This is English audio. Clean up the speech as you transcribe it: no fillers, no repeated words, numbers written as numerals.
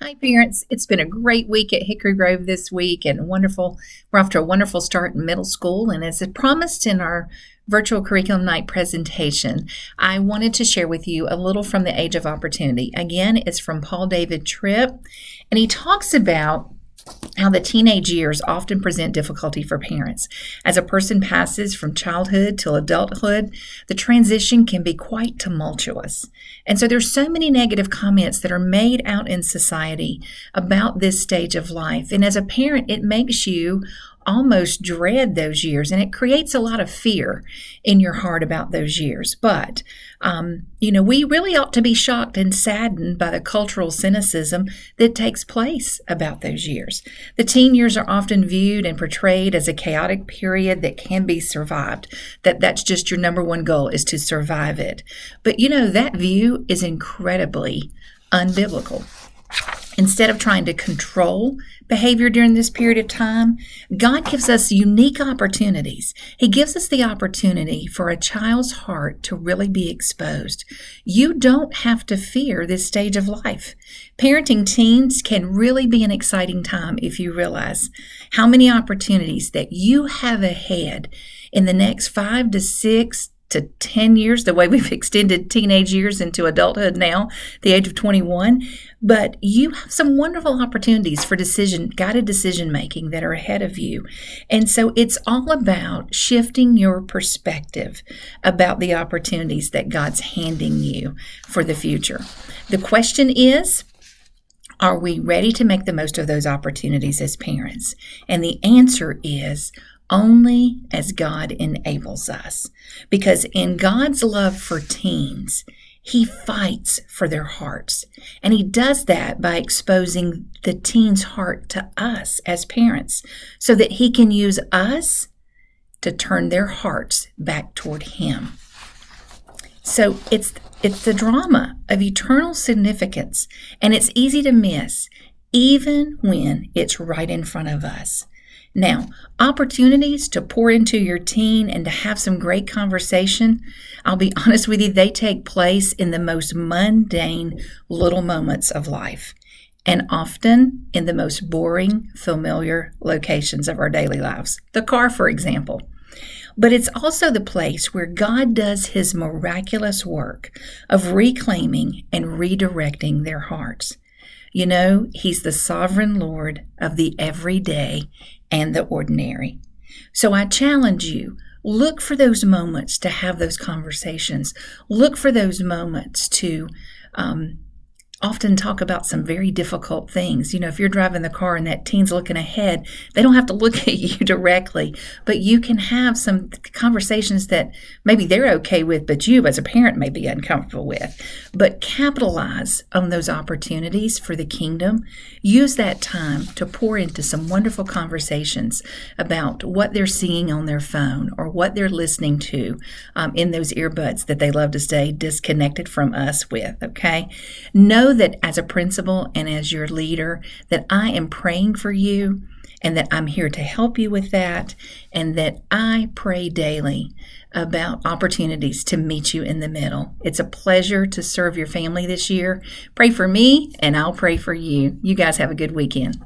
Hi, parents. It's been a great week at Hickory Grove this week and wonderful. We're off to a wonderful start in middle school. And as promised in our virtual curriculum night presentation, I wanted to share with you a little from the Age of Opportunity. Again, it's from Paul David Tripp, and he talks about how the teenage years often present difficulty for parents. As a person passes from childhood till adulthood, the transition can be quite tumultuous. And so there's so many negative comments that are made out in society about this stage of life. And as a parent, it makes you almost dread those years, and it creates a lot of fear in your heart about those years. But we really ought to be shocked and saddened by the cultural cynicism that takes place about those years. The teen years are often viewed and portrayed as a chaotic period that can be survived, that's just your number one goal, is to survive it. But that view is incredibly unbiblical. Instead of trying to control behavior during this period of time, God gives us unique opportunities. He gives us the opportunity for a child's heart to really be exposed. You don't have to fear this stage of life. Parenting teens can really be an exciting time if you realize how many opportunities that you have ahead in the next 5 to 6 to 10 years, the way we've extended teenage years into adulthood now, the age of 21. But you have some wonderful opportunities for guided decision making that are ahead of you. And so it's all about shifting your perspective about the opportunities that God's handing you for the future. The question is, are we ready to make the most of those opportunities as parents? And the answer is, only as God enables us. Because in God's love for teens, He fights for their hearts. And He does that by exposing the teen's heart to us as parents so that He can use us to turn their hearts back toward Him. So it's the drama of eternal significance, and it's easy to miss even when it's right in front of us. Now, opportunities to pour into your teen and to have some great conversation, I'll be honest with you, they take place in the most mundane little moments of life, and often in the most boring, familiar locations of our daily lives. The car, for example. But it's also the place where God does His miraculous work of reclaiming and redirecting their hearts. He's the sovereign Lord of the everyday and the ordinary. So I challenge you, look for those moments to have those conversations. Look for those moments to often talk about some very difficult things. If you're driving the car and that teen's looking ahead, they don't have to look at you directly, but you can have some conversations that maybe they're okay with, but you as a parent may be uncomfortable with. But capitalize on those opportunities for the kingdom. Use that time to pour into some wonderful conversations about what they're seeing on their phone or what they're listening to in those earbuds that they love to stay disconnected from us with, okay? Know that as a principal and as your leader, that I am praying for you and that I'm here to help you with that, and that I pray daily about opportunities to meet you in the middle. It's a pleasure to serve your family this year. Pray for me and I'll pray for you. You guys have a good weekend.